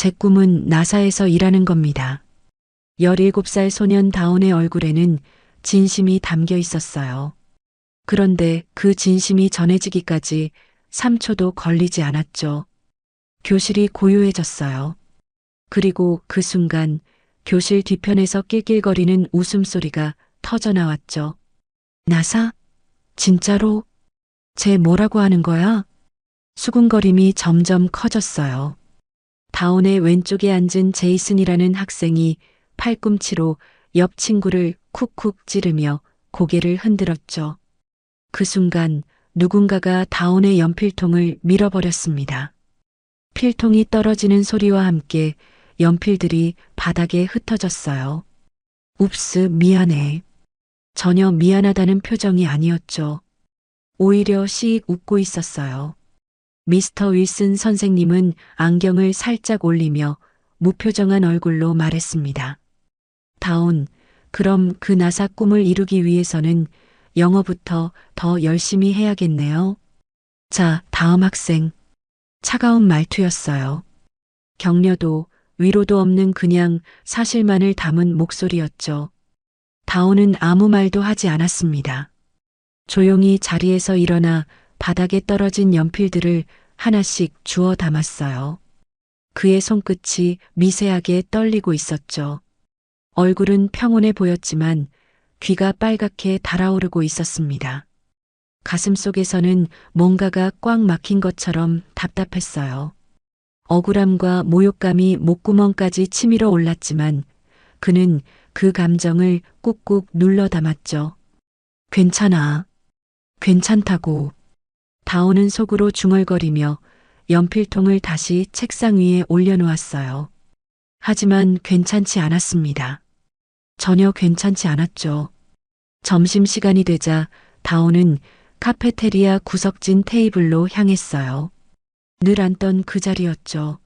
제 꿈은 나사에서 일하는 겁니다. 17살 소년 다운의 얼굴에는 진심이 담겨 있었어요. 그런데 그 진심이 전해지기까지 3초도 걸리지 않았죠. 교실이 고요해졌어요. 그리고 그 순간 교실 뒤편에서 낄낄거리는 웃음소리가 터져나왔죠. 나사? 진짜로? 쟤 뭐라고 하는 거야? 수군거림이 점점 커졌어요. 다운의 왼쪽에 앉은 제이슨이라는 학생이 팔꿈치로 옆 친구를 쿡쿡 찌르며 고개를 흔들었죠. 그 순간 누군가가 다운의 연필통을 밀어버렸습니다. 필통이 떨어지는 소리와 함께 연필들이 바닥에 흩어졌어요. 웁스, 미안해. 전혀 미안하다는 표정이 아니었죠. 오히려 씩 웃고 있었어요. 미스터 윌슨 선생님은 안경을 살짝 올리며 무표정한 얼굴로 말했습니다. 다운, 그럼 그 나사 꿈을 이루기 위해서는 영어부터 더 열심히 해야겠네요. 자, 다음 학생. 차가운 말투였어요. 격려도 위로도 없는 그냥 사실만을 담은 목소리였죠. 다운은 아무 말도 하지 않았습니다. 조용히 자리에서 일어나 바닥에 떨어진 연필들을 하나씩 주워 담았어요. 그의 손끝이 미세하게 떨리고 있었죠. 얼굴은 평온해 보였지만 귀가 빨갛게 달아오르고 있었습니다. 가슴 속에서는 뭔가가 꽉 막힌 것처럼 답답했어요. 억울함과 모욕감이 목구멍까지 치밀어 올랐지만 그는 그 감정을 꾹꾹 눌러 담았죠. 괜찮아. 괜찮다고. 다운은 속으로 중얼거리며 연필통을 다시 책상 위에 올려놓았어요. 하지만 괜찮지 않았습니다. 전혀 괜찮지 않았죠. 점심시간이 되자 다운은 카페테리아 구석진 테이블로 향했어요. 늘 앉던 그 자리였죠.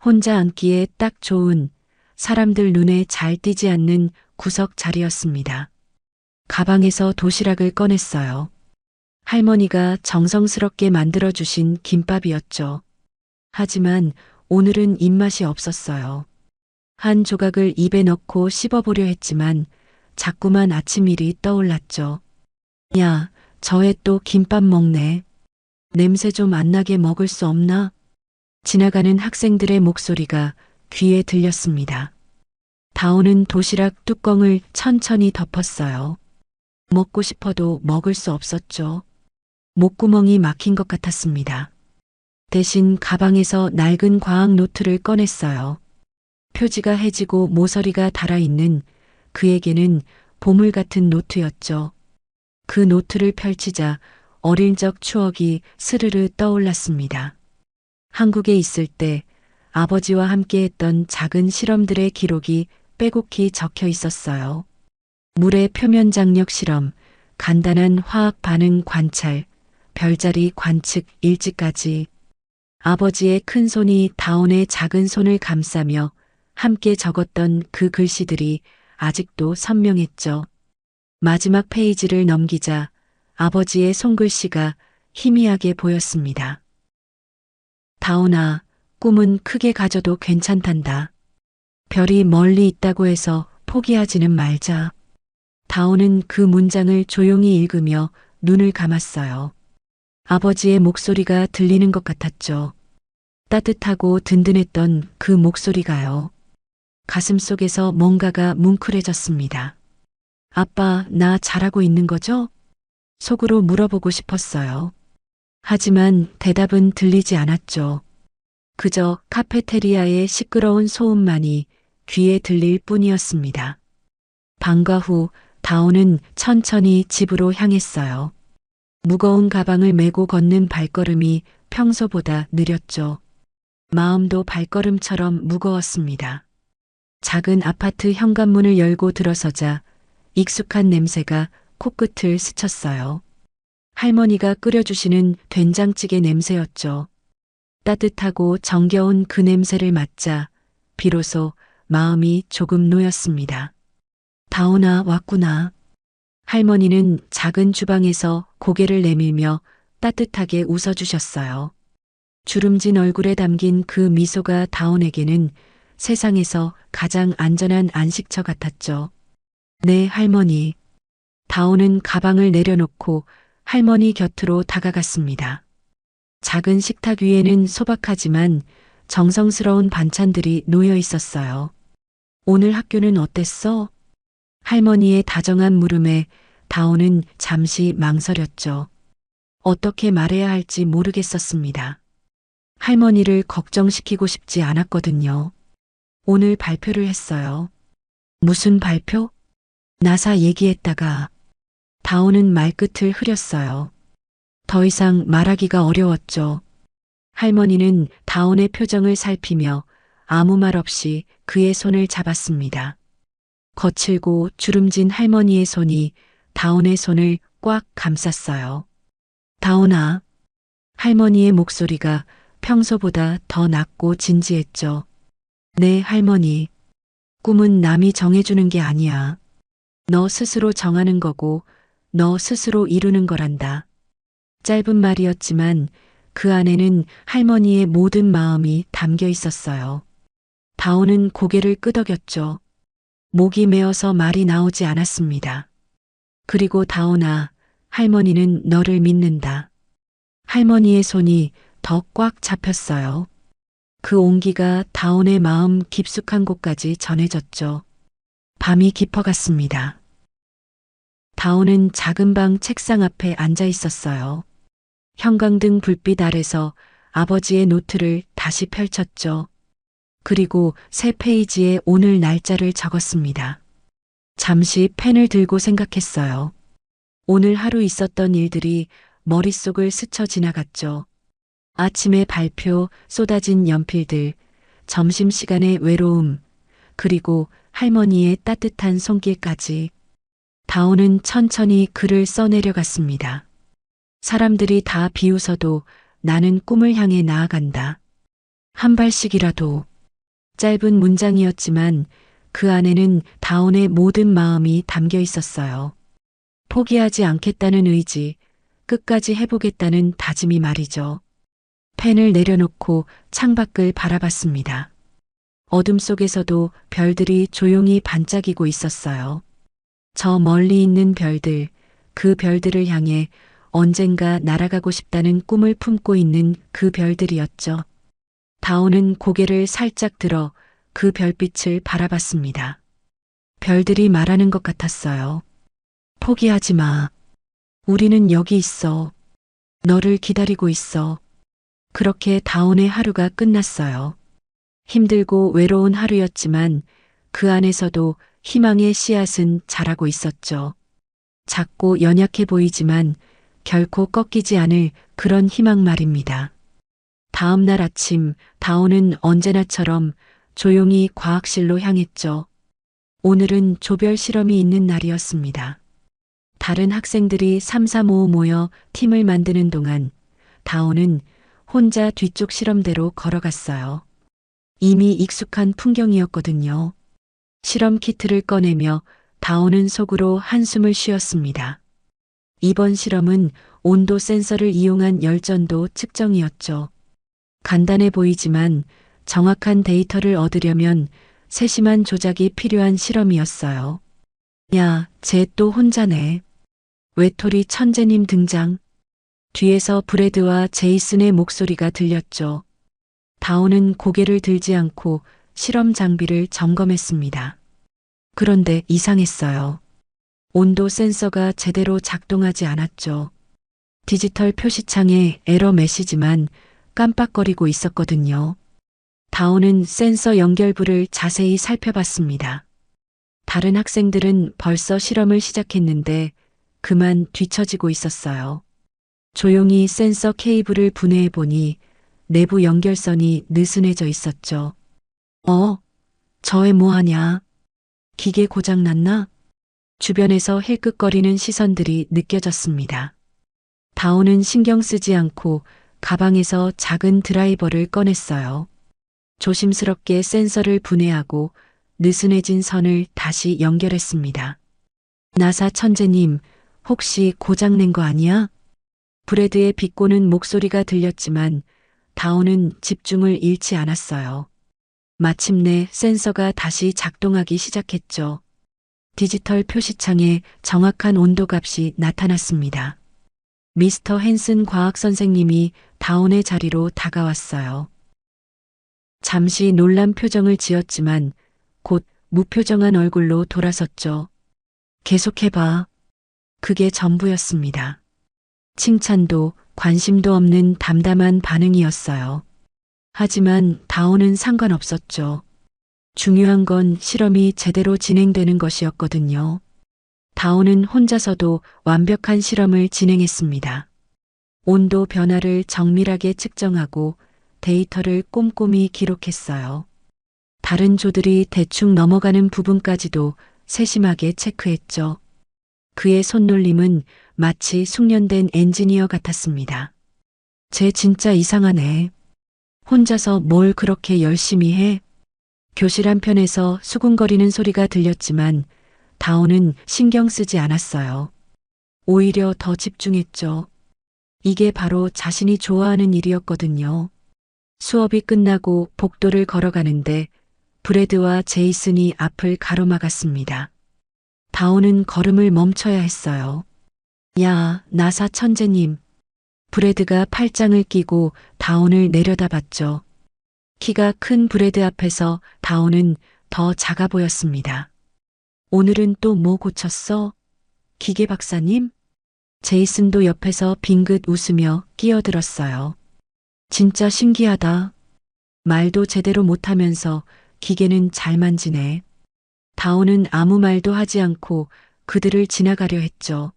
혼자 앉기에 딱 좋은, 사람들 눈에 잘 띄지 않는 구석 자리였습니다. 가방에서 도시락을 꺼냈어요. 할머니가 정성스럽게 만들어주신 김밥이었죠. 하지만 오늘은 입맛이 없었어요. 한 조각을 입에 넣고 씹어보려 했지만 자꾸만 아침 일이 떠올랐죠. 야, 저 애 또 김밥 먹네. 냄새 좀 안 나게 먹을 수 없나? 지나가는 학생들의 목소리가 귀에 들렸습니다. 다운은 도시락 뚜껑을 천천히 덮었어요. 먹고 싶어도 먹을 수 없었죠. 목구멍이 막힌 것 같았습니다. 대신 가방에서 낡은 과학 노트를 꺼냈어요. 표지가 해지고 모서리가 달아있는 그에게는 보물 같은 노트였죠. 그 노트를 펼치자 어릴 적 추억이 스르르 떠올랐습니다. 한국에 있을 때 아버지와 함께 했던 작은 실험들의 기록이 빼곡히 적혀 있었어요. 물의 표면 장력 실험, 간단한 화학 반응 관찰, 별자리 관측 일지까지. 아버지의 큰 손이 다운의 작은 손을 감싸며 함께 적었던 그 글씨들이 아직도 선명했죠. 마지막 페이지를 넘기자 아버지의 손글씨가 희미하게 보였습니다. 다운아, 꿈은 크게 가져도 괜찮단다. 별이 멀리 있다고 해서 포기하지는 말자. 다운은 그 문장을 조용히 읽으며 눈을 감았어요. 아버지의 목소리가 들리는 것 같았죠. 따뜻하고 든든했던 그 목소리가요. 가슴 속에서 뭔가가 뭉클해졌습니다. 아빠, 나 잘하고 있는 거죠? 속으로 물어보고 싶었어요. 하지만 대답은 들리지 않았죠. 그저 카페테리아의 시끄러운 소음만이 귀에 들릴 뿐이었습니다. 방과 후 다운은 천천히 집으로 향했어요. 무거운 가방을 메고 걷는 발걸음이 평소보다 느렸죠. 마음도 발걸음처럼 무거웠습니다. 작은 아파트 현관문을 열고 들어서자 익숙한 냄새가 코끝을 스쳤어요. 할머니가 끓여주시는 된장찌개 냄새였죠. 따뜻하고 정겨운 그 냄새를 맡자 비로소 마음이 조금 놓였습니다. 다운아, 왔구나. 할머니는 작은 주방에서 고개를 내밀며 따뜻하게 웃어주셨어요. 주름진 얼굴에 담긴 그 미소가 다온에게는 세상에서 가장 안전한 안식처 같았죠. 네, 할머니. 다온은 가방을 내려놓고 할머니 곁으로 다가갔습니다. 작은 식탁 위에는 소박하지만 정성스러운 반찬들이 놓여 있었어요. 오늘 학교는 어땠어? 할머니의 다정한 물음에 다온은 잠시 망설였죠. 어떻게 말해야 할지 모르겠었습니다. 할머니를 걱정시키고 싶지 않았거든요. 오늘 발표를 했어요. 무슨 발표? 나사 얘기했다가 다온은 말끝을 흐렸어요. 더 이상 말하기가 어려웠죠. 할머니는 다온의 표정을 살피며 아무 말 없이 그의 손을 잡았습니다. 거칠고 주름진 할머니의 손이 다온의 손을 꽉 감쌌어요. 다온아. 할머니의 목소리가 평소보다 더 낮고 진지했죠. 네, 할머니. 꿈은 남이 정해주는 게 아니야. 너 스스로 정하는 거고 너 스스로 이루는 거란다. 짧은 말이었지만 그 안에는 할머니의 모든 마음이 담겨 있었어요. 다온은 고개를 끄덕였죠. 목이 메어서 말이 나오지 않았습니다. 그리고 다온아, 할머니는 너를 믿는다. 할머니의 손이 더 꽉 잡혔어요. 그 온기가 다온의 마음 깊숙한 곳까지 전해졌죠. 밤이 깊어갔습니다. 다온은 작은 방 책상 앞에 앉아 있었어요. 형광등 불빛 아래서 아버지의 노트를 다시 펼쳤죠. 그리고 새 페이지에 오늘 날짜를 적었습니다. 잠시 펜을 들고 생각했어요. 오늘 하루 있었던 일들이 머릿속을 스쳐 지나갔죠. 아침의 발표, 쏟아진 연필들, 점심시간의 외로움, 그리고 할머니의 따뜻한 손길까지. 다온은 천천히 글을 써내려갔습니다. 사람들이 다 비웃어도 나는 꿈을 향해 나아간다. 한 발씩이라도. 짧은 문장이었지만 그 안에는 다온의 모든 마음이 담겨 있었어요. 포기하지 않겠다는 의지, 끝까지 해보겠다는 다짐이 말이죠. 펜을 내려놓고 창밖을 바라봤습니다. 어둠 속에서도 별들이 조용히 반짝이고 있었어요. 저 멀리 있는 별들, 그 별들을 향해 언젠가 날아가고 싶다는 꿈을 품고 있는 그 별들이었죠. 다온은 고개를 살짝 들어 그 별빛을 바라봤습니다. 별들이 말하는 것 같았어요. 포기하지 마. 우리는 여기 있어. 너를 기다리고 있어. 그렇게 다온의 하루가 끝났어요. 힘들고 외로운 하루였지만 그 안에서도 희망의 씨앗은 자라고 있었죠. 작고 연약해 보이지만 결코 꺾이지 않을 그런 희망 말입니다. 다음 날 아침 다온은 언제나처럼 조용히 과학실로 향했죠. 오늘은 조별 실험이 있는 날이었습니다. 다른 학생들이 삼삼오오 모여 팀을 만드는 동안 다온은 혼자 뒤쪽 실험대로 걸어갔어요. 이미 익숙한 풍경이었거든요. 실험 키트를 꺼내며 다온은 속으로 한숨을 쉬었습니다. 이번 실험은 온도 센서를 이용한 열전도 측정이었죠. 간단해 보이지만 정확한 데이터를 얻으려면 세심한 조작이 필요한 실험이었어요. 야, 쟤 또 혼자네. 외톨이 천재님 등장. 뒤에서 브래드와 제이슨의 목소리가 들렸죠. 다온은 고개를 들지 않고 실험 장비를 점검했습니다. 그런데 이상했어요. 온도 센서가 제대로 작동하지 않았죠. 디지털 표시창에 에러 메시지만 깜빡거리고 있었거든요. 다온은 센서 연결부를 자세히 살펴봤습니다. 다른 학생들은 벌써 실험을 시작했는데 그만 뒤처지고 있었어요. 조용히 센서 케이블을 분해해 보니 내부 연결선이 느슨해져 있었죠. 저 애 뭐하냐? 기계 고장 났나? 주변에서 힐끗거리는 시선들이 느껴졌습니다. 다온은 신경 쓰지 않고 가방에서 작은 드라이버를 꺼냈어요. 조심스럽게 센서를 분해하고 느슨해진 선을 다시 연결했습니다. 나사 천재님, 혹시 고장낸 거 아니야? 브래드의 비꼬는 목소리가 들렸지만 다온은 집중을 잃지 않았어요. 마침내 센서가 다시 작동하기 시작했죠. 디지털 표시창에 정확한 온도값이 나타났습니다. 미스터 헨슨 과학 선생님이 다온의 자리로 다가왔어요. 잠시 놀란 표정을 지었지만 곧 무표정한 얼굴로 돌아섰죠. 계속해봐. 그게 전부였습니다. 칭찬도 관심도 없는 담담한 반응이었어요. 하지만 다온은 상관없었죠. 중요한 건 실험이 제대로 진행되는 것이었거든요. 다온은 혼자서도 완벽한 실험을 진행했습니다. 온도 변화를 정밀하게 측정하고 데이터를 꼼꼼히 기록했어요. 다른 조들이 대충 넘어가는 부분까지도 세심하게 체크했죠. 그의 손놀림은 마치 숙련된 엔지니어 같았습니다. 쟤 진짜 이상하네. 혼자서 뭘 그렇게 열심히 해? 교실 한편에서 수군거리는 소리가 들렸지만 다온은 신경 쓰지 않았어요. 오히려 더 집중했죠. 이게 바로 자신이 좋아하는 일이었거든요. 수업이 끝나고 복도를 걸어가는데 브래드와 제이슨이 앞을 가로막았습니다. 다온은 걸음을 멈춰야 했어요. 야, 나사 천재님. 브래드가 팔짱을 끼고 다온을 내려다봤죠. 키가 큰 브래드 앞에서 다온은 더 작아 보였습니다. 오늘은 또 뭐 고쳤어? 기계 박사님? 제이슨도 옆에서 빙긋 웃으며 끼어들었어요. 진짜 신기하다. 말도 제대로 못하면서 기계는 잘 만지네. 다온은 아무 말도 하지 않고 그들을 지나가려 했죠.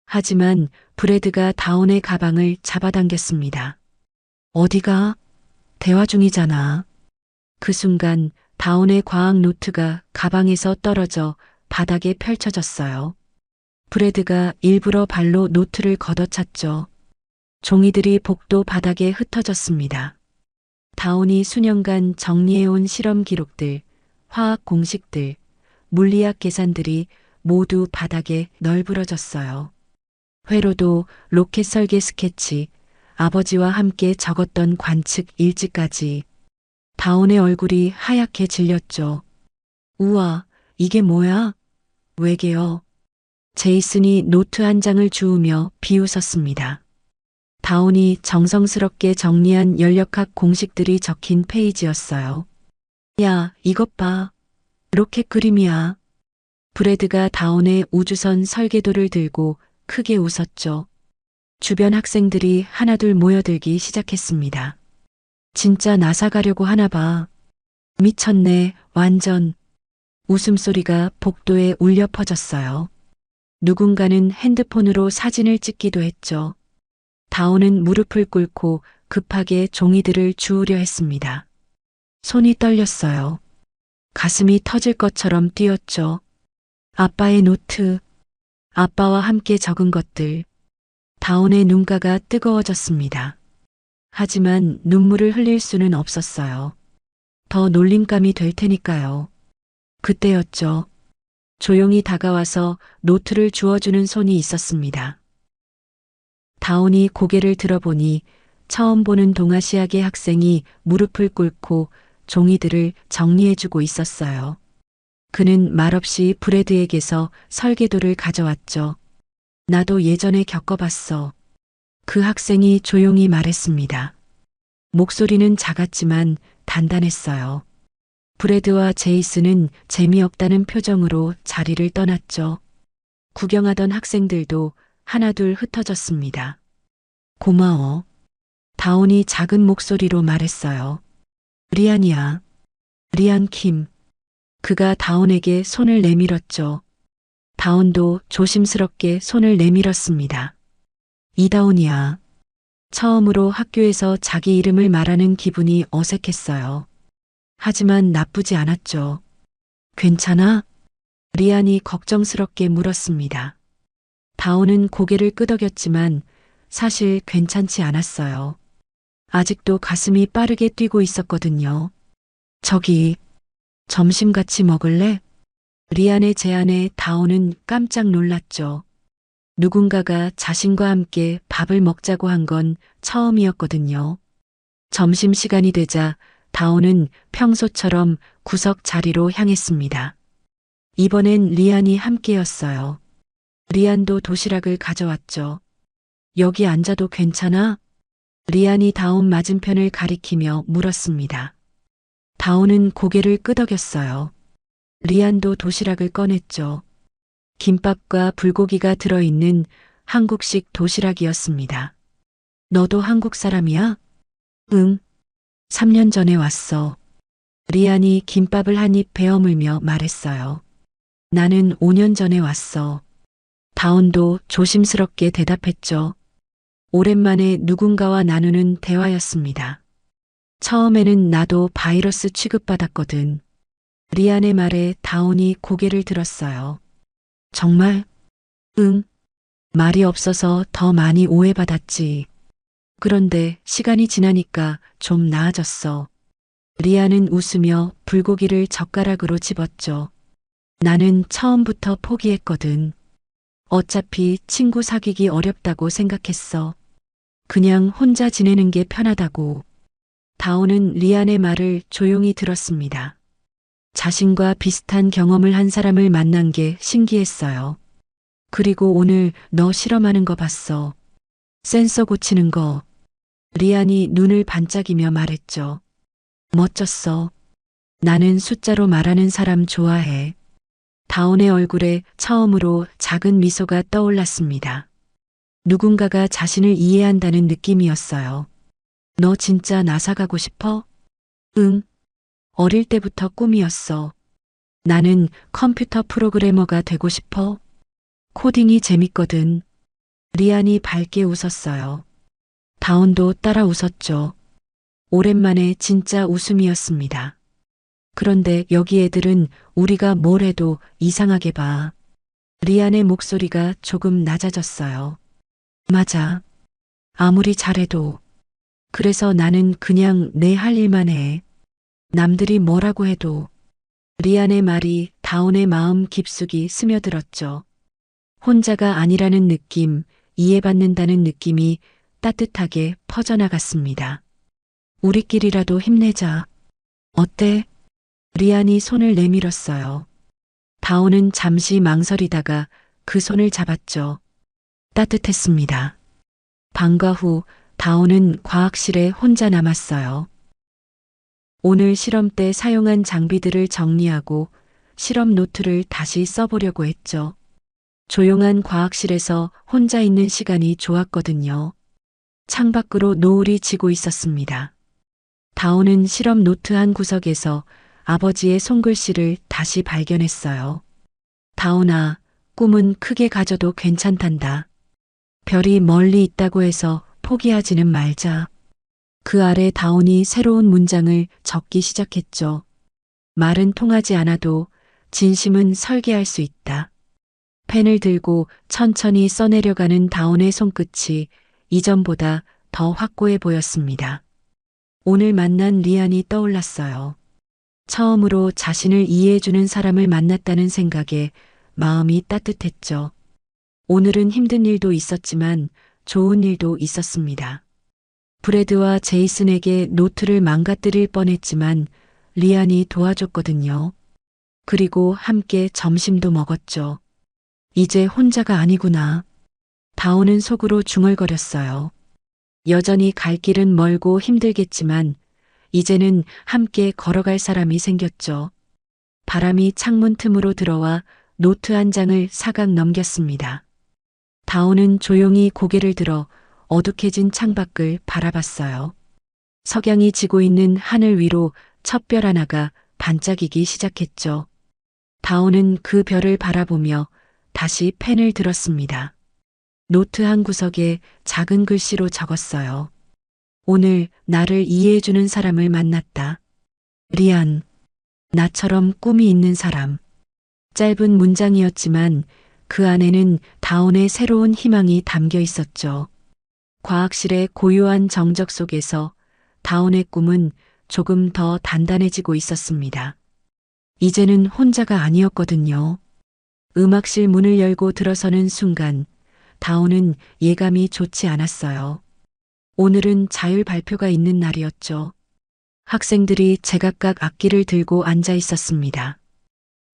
하지만 브래드가 다온의 가방을 잡아당겼습니다. 어디가? 대화 중이잖아. 그 순간 다온의 과학 노트가 가방에서 떨어져 바닥에 펼쳐졌어요. 브래드가 일부러 발로 노트를 걷어찼죠. 종이들이 복도 바닥에 흩어졌습니다. 다온이 수년간 정리해온 실험 기록들, 화학 공식들, 물리학 계산들이 모두 바닥에 널브러졌어요. 회로도 로켓 설계 스케치, 아버지와 함께 적었던 관측 일지까지. 다온의 얼굴이 하얗게 질렸죠. 우와, 이게 뭐야? 왜게요? 제이슨이 노트 한 장을 주우며 비웃었습니다. 다온이 정성스럽게 정리한 연력학 공식들이 적힌 페이지였어요. 야, 이것 봐. 로켓 그림이야. 브래드가 다온의 우주선 설계도를 들고 크게 웃었죠. 주변 학생들이 하나둘 모여들기 시작했습니다. 진짜 나사 가려고 하나 봐. 미쳤네, 완전. 웃음소리가 복도에 울려 퍼졌어요. 누군가는 핸드폰으로 사진을 찍기도 했죠. 다온은 무릎을 꿇고 급하게 종이들을 주우려 했습니다. 손이 떨렸어요. 가슴이 터질 것처럼 뛰었죠. 아빠의 노트, 아빠와 함께 적은 것들. 다온의 눈가가 뜨거워졌습니다. 하지만 눈물을 흘릴 수는 없었어요. 더 놀림감이 될 테니까요. 그때였죠. 조용히 다가와서 노트를 주워주는 손이 있었습니다. 다온이 고개를 들어보니 처음 보는 동아시아계 학생이 무릎을 꿇고 종이들을 정리해주고 있었어요. 그는 말없이 브래드에게서 설계도를 가져왔죠. 나도 예전에 겪어봤어. 그 학생이 조용히 말했습니다. 목소리는 작았지만 단단했어요. 브래드와 제이슨은 재미없다는 표정으로 자리를 떠났죠. 구경하던 학생들도 하나둘 흩어졌습니다. 고마워. 다온이 작은 목소리로 말했어요. 리안이야. 리안 킴. 그가 다온에게 손을 내밀었죠. 다온도 조심스럽게 손을 내밀었습니다. 이다온이야. 처음으로 학교에서 자기 이름을 말하는 기분이 어색했어요. 하지만 나쁘지 않았죠. 괜찮아? 리안이 걱정스럽게 물었습니다. 다온은 고개를 끄덕였지만 사실 괜찮지 않았어요. 아직도 가슴이 빠르게 뛰고 있었거든요. 저기, 점심 같이 먹을래? 리안의 제안에 다온은 깜짝 놀랐죠. 누군가가 자신과 함께 밥을 먹자고 한 건 처음이었거든요. 점심시간이 되자 다온은 평소처럼 구석 자리로 향했습니다. 이번엔 리안이 함께였어요. 리안도 도시락을 가져왔죠. 여기 앉아도 괜찮아? 리안이 다온 맞은편을 가리키며 물었습니다. 다온은 고개를 끄덕였어요. 리안도 도시락을 꺼냈죠. 김밥과 불고기가 들어있는 한국식 도시락이었습니다. 너도 한국 사람이야? 응. 3년 전에 왔어. 리안이 김밥을 한 입 베어물며 말했어요. 나는 5년 전에 왔어. 다온도 조심스럽게 대답했죠. 오랜만에 누군가와 나누는 대화였습니다. 처음에는 나도 바이러스 취급받았거든. 리안의 말에 다온이 고개를 들었어요. 정말? 응. 말이 없어서 더 많이 오해받았지. 그런데 시간이 지나니까 좀 나아졌어. 리안은 웃으며 불고기를 젓가락으로 집었죠. 나는 처음부터 포기했거든. 어차피 친구 사귀기 어렵다고 생각했어. 그냥 혼자 지내는 게 편하다고. 다온은 리안의 말을 조용히 들었습니다. 자신과 비슷한 경험을 한 사람을 만난 게 신기했어요. 그리고 오늘 너 실험하는 거 봤어. 센서 고치는 거. 리안이 눈을 반짝이며 말했죠. 멋졌어. 나는 숫자로 말하는 사람 좋아해. 다온의 얼굴에 처음으로 작은 미소가 떠올랐습니다. 누군가가 자신을 이해한다는 느낌이었어요. 너 진짜 나사 가고 싶어? 응. 어릴 때부터 꿈이었어. 나는 컴퓨터 프로그래머가 되고 싶어. 코딩이 재밌거든. 리안이 밝게 웃었어요. 다온도 따라 웃었죠. 오랜만에 진짜 웃음이었습니다. 그런데 여기 애들은 우리가 뭘 해도 이상하게 봐. 리안의 목소리가 조금 낮아졌어요. 맞아. 아무리 잘해도. 그래서 나는 그냥 내 할 일만 해. 남들이 뭐라고 해도. 리안의 말이 다온의 마음 깊숙이 스며들었죠. 혼자가 아니라는 느낌, 이해받는다는 느낌이 따뜻하게 퍼져나갔습니다. 우리끼리라도 힘내자. 어때? 리안이 손을 내밀었어요. 다온은 잠시 망설이다가 그 손을 잡았죠. 따뜻했습니다. 방과 후 다온은 과학실에 혼자 남았어요. 오늘 실험 때 사용한 장비들을 정리하고 실험 노트를 다시 써보려고 했죠. 조용한 과학실에서 혼자 있는 시간이 좋았거든요. 창밖으로 노을이 지고 있었습니다. 다온은 실험 노트 한 구석에서 아버지의 손글씨를 다시 발견했어요. 다온아, 꿈은 크게 가져도 괜찮단다. 별이 멀리 있다고 해서 포기하지는 말자. 그 아래 다온이 새로운 문장을 적기 시작했죠. 말은 통하지 않아도 진심은 설계할 수 있다. 펜을 들고 천천히 써내려가는 다온의 손끝이 이전보다 더 확고해 보였습니다. 오늘 만난 리안이 떠올랐어요. 처음으로 자신을 이해해주는 사람을 만났다는 생각에 마음이 따뜻했죠. 오늘은 힘든 일도 있었지만 좋은 일도 있었습니다. 브래드와 제이슨에게 노트를 망가뜨릴 뻔했지만 리안이 도와줬거든요. 그리고 함께 점심도 먹었죠. 이제 혼자가 아니구나. 다온은 속으로 중얼거렸어요. 여전히 갈 길은 멀고 힘들겠지만 이제는 함께 걸어갈 사람이 생겼죠. 바람이 창문 틈으로 들어와 노트 한 장을 사각 넘겼습니다. 다온은 조용히 고개를 들어 어둑해진 창밖을 바라봤어요. 석양이 지고 있는 하늘 위로 첫 별 하나가 반짝이기 시작했죠. 다온은 그 별을 바라보며 다시 펜을 들었습니다. 노트 한 구석에 작은 글씨로 적었어요. 오늘 나를 이해해주는 사람을 만났다. 리안. 나처럼 꿈이 있는 사람. 짧은 문장이었지만 그 안에는 다온의 새로운 희망이 담겨 있었죠. 과학실의 고요한 정적 속에서 다온의 꿈은 조금 더 단단해지고 있었습니다. 이제는 혼자가 아니었거든요. 음악실 문을 열고 들어서는 순간 다온은 예감이 좋지 않았어요. 오늘은 자율 발표가 있는 날이었죠. 학생들이 제각각 악기를 들고 앉아 있었습니다.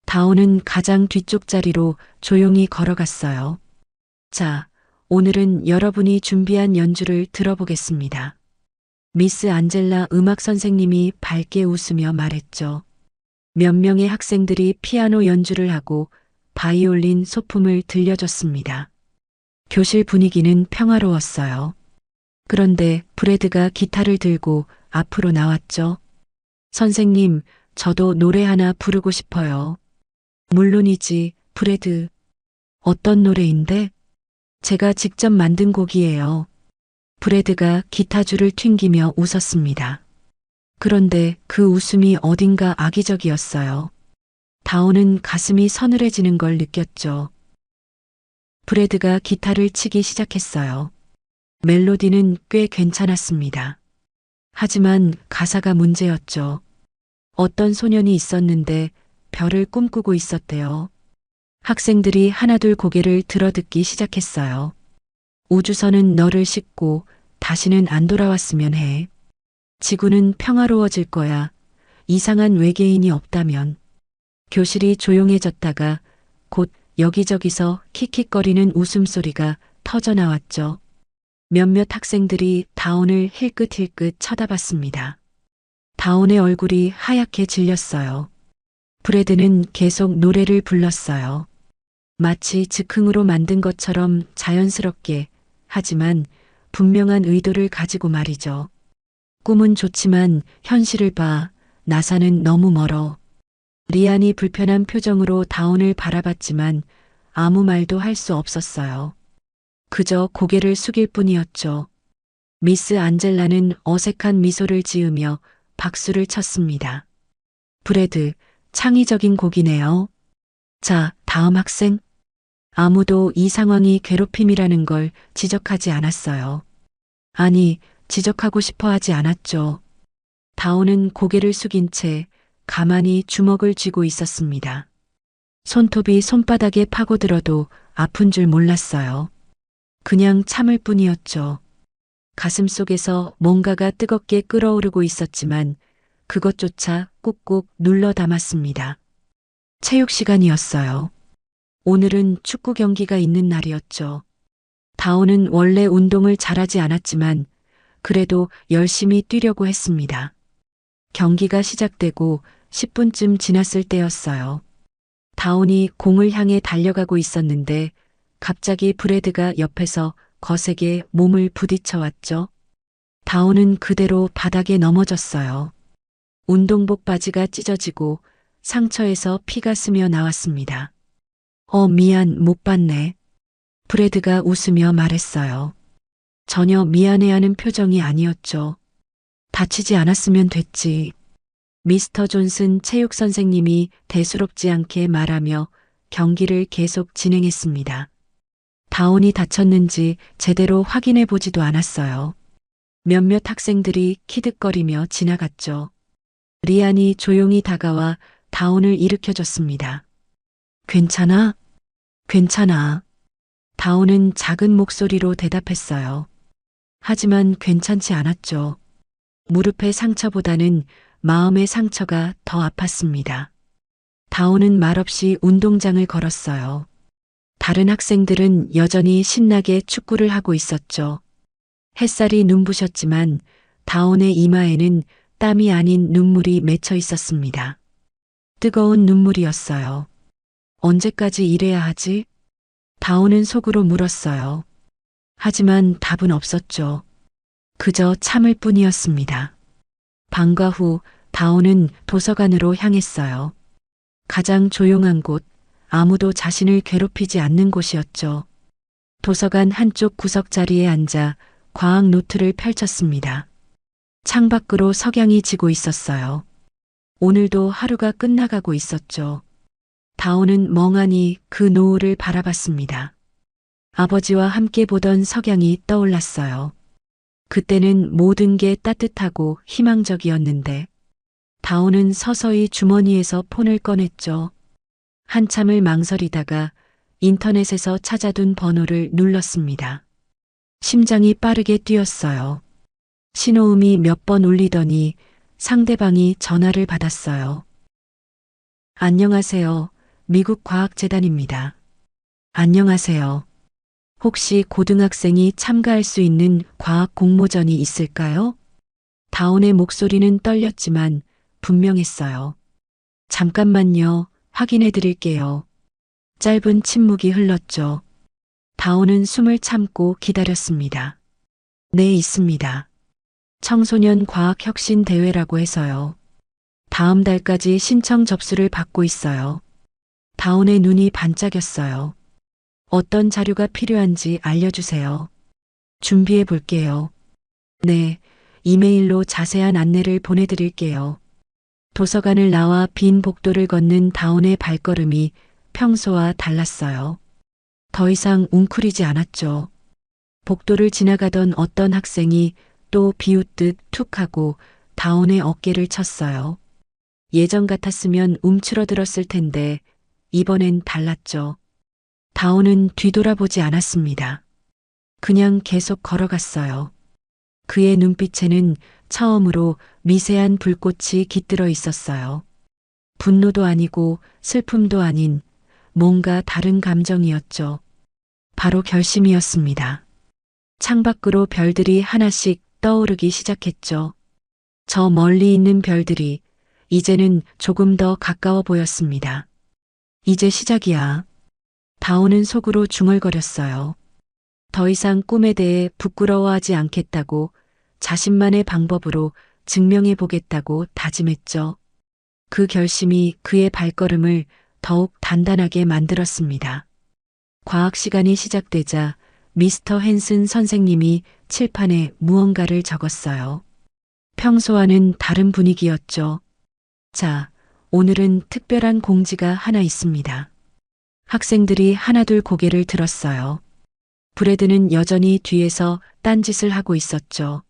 다온은 가장 뒤쪽 자리로 조용히 걸어갔어요. 자, 오늘은 여러분이 준비한 연주를 들어보겠습니다. 미스 안젤라 음악 선생님이 밝게 웃으며 말했죠. 몇 명의 학생들이 피아노 연주를 하고 바이올린 소품을 들려줬습니다. 교실 분위기는 평화로웠어요. 그런데 브래드가 기타를 들고 앞으로 나왔죠. 선생님, 저도 노래 하나 부르고 싶어요. 물론이지, 브래드. 어떤 노래인데? 제가 직접 만든 곡이에요. 브래드가 기타줄을 튕기며 웃었습니다. 그런데 그 웃음이 어딘가 악의적이었어요. 다온은 가슴이 서늘해지는 걸 느꼈죠. 브래드가 기타를 치기 시작했어요. 멜로디는 꽤 괜찮았습니다. 하지만 가사가 문제였죠. 어떤 소년이 있었는데 별을 꿈꾸고 있었대요. 학생들이 하나둘 고개를 들어듣기 시작했어요. 우주선은 너를 싣고 다시는 안 돌아왔으면 해. 지구는 평화로워질 거야. 이상한 외계인이 없다면. 교실이 조용해졌다가 곧 여기저기서 킥킥거리는 웃음소리가 터져나왔죠. 몇몇 학생들이 다온을 힐끗힐끗 쳐다봤습니다. 다온의 얼굴이 하얗게 질렸어요. 브래드는 계속 노래를 불렀어요. 마치 즉흥으로 만든 것처럼 자연스럽게, 하지만 분명한 의도를 가지고 말이죠. 꿈은 좋지만 현실을 봐. 나사는 너무 멀어. 리안이 불편한 표정으로 다온을 바라봤지만 아무 말도 할 수 없었어요. 그저 고개를 숙일 뿐이었죠. 미스 안젤라는 어색한 미소를 지으며 박수를 쳤습니다. 브래드, 창의적인 곡이네요. 자, 다음 학생. 아무도 이 상황이 괴롭힘이라는 걸 지적하지 않았어요. 아니, 지적하고 싶어 하지 않았죠. 다온은 고개를 숙인 채 가만히 주먹을 쥐고 있었습니다. 손톱이 손바닥에 파고들어도 아픈 줄 몰랐어요. 그냥 참을 뿐이었죠. 가슴 속에서 뭔가가 뜨겁게 끓어오르고 있었지만 그것조차 꾹꾹 눌러 담았습니다. 체육 시간이었어요. 오늘은 축구 경기가 있는 날이었죠. 다온은 원래 운동을 잘하지 않았지만 그래도 열심히 뛰려고 했습니다. 경기가 시작되고 10분쯤 지났을 때였어요. 다온이 공을 향해 달려가고 있었는데 갑자기 브래드가 옆에서 거세게 몸을 부딪혀 왔죠. 다온은 그대로 바닥에 넘어졌어요. 운동복 바지가 찢어지고 상처에서 피가 스며 나왔습니다. 미안, 못 봤네. 브래드가 웃으며 말했어요. 전혀 미안해하는 표정이 아니었죠. 다치지 않았으면 됐지. 미스터 존슨 체육 선생님이 대수롭지 않게 말하며 경기를 계속 진행했습니다. 다온이 다쳤는지 제대로 확인해 보지도 않았어요. 몇몇 학생들이 키득거리며 지나갔죠. 리안이 조용히 다가와 다온을 일으켜줬습니다. 괜찮아? 괜찮아. 다온은 작은 목소리로 대답했어요. 하지만 괜찮지 않았죠. 무릎의 상처보다는 마음의 상처가 더 아팠습니다. 다온은 말없이 운동장을 걸었어요. 다른 학생들은 여전히 신나게 축구를 하고 있었죠. 햇살이 눈부셨지만 다온의 이마에는 땀이 아닌 눈물이 맺혀 있었습니다. 뜨거운 눈물이었어요. 언제까지 이래야 하지? 다온은 속으로 물었어요. 하지만 답은 없었죠. 그저 참을 뿐이었습니다. 방과 후 다온은 도서관으로 향했어요. 가장 조용한 곳, 아무도 자신을 괴롭히지 않는 곳이었죠. 도서관 한쪽 구석 자리에 앉아 과학 노트를 펼쳤습니다. 창밖으로 석양이 지고 있었어요. 오늘도 하루가 끝나가고 있었죠. 다온은 멍하니 그 노을을 바라봤습니다. 아버지와 함께 보던 석양이 떠올랐어요. 그때는 모든 게 따뜻하고 희망적이었는데 다온은 서서히 주머니에서 폰을 꺼냈죠. 한참을 망설이다가 인터넷에서 찾아둔 번호를 눌렀습니다. 심장이 빠르게 뛰었어요. 신호음이 몇 번 울리더니 상대방이 전화를 받았어요. 안녕하세요. 미국 과학재단입니다. 안녕하세요. 혹시 고등학생이 참가할 수 있는 과학 공모전이 있을까요? 다온의 목소리는 떨렸지만 분명했어요. 잠깐만요. 확인해 드릴게요. 짧은 침묵이 흘렀죠. 다온은 숨을 참고 기다렸습니다. 네, 있습니다. 청소년 과학혁신 대회라고 해서요. 다음 달까지 신청 접수를 받고 있어요. 다온의 눈이 반짝였어요. 어떤 자료가 필요한지 알려주세요. 준비해 볼게요. 네, 이메일로 자세한 안내를 보내드릴게요. 도서관을 나와 빈 복도를 걷는 다온의 발걸음이 평소와 달랐어요. 더 이상 웅크리지 않았죠. 복도를 지나가던 어떤 학생이 또 비웃듯 툭 하고 다온의 어깨를 쳤어요. 예전 같았으면 움츠러들었을 텐데 이번엔 달랐죠. 다온은 뒤돌아보지 않았습니다. 그냥 계속 걸어갔어요. 그의 눈빛에는 처음으로 미세한 불꽃이 깃들어 있었어요. 분노도 아니고 슬픔도 아닌 뭔가 다른 감정이었죠. 바로 결심이었습니다. 창밖으로 별들이 하나씩 떠오르기 시작했죠. 저 멀리 있는 별들이 이제는 조금 더 가까워 보였습니다. 이제 시작이야. 다온은 속으로 중얼거렸어요. 더 이상 꿈에 대해 부끄러워하지 않겠다고 자신만의 방법으로 증명해 보겠다고 다짐했죠. 그 결심이 그의 발걸음을 더욱 단단하게 만들었습니다. 과학 시간이 시작되자 미스터 헨슨 선생님이 칠판에 무언가를 적었어요. 평소와는 다른 분위기였죠. 자, 오늘은 특별한 공지가 하나 있습니다. 학생들이 하나둘 고개를 들었어요. 브래드는 여전히 뒤에서 딴짓을 하고 있었죠.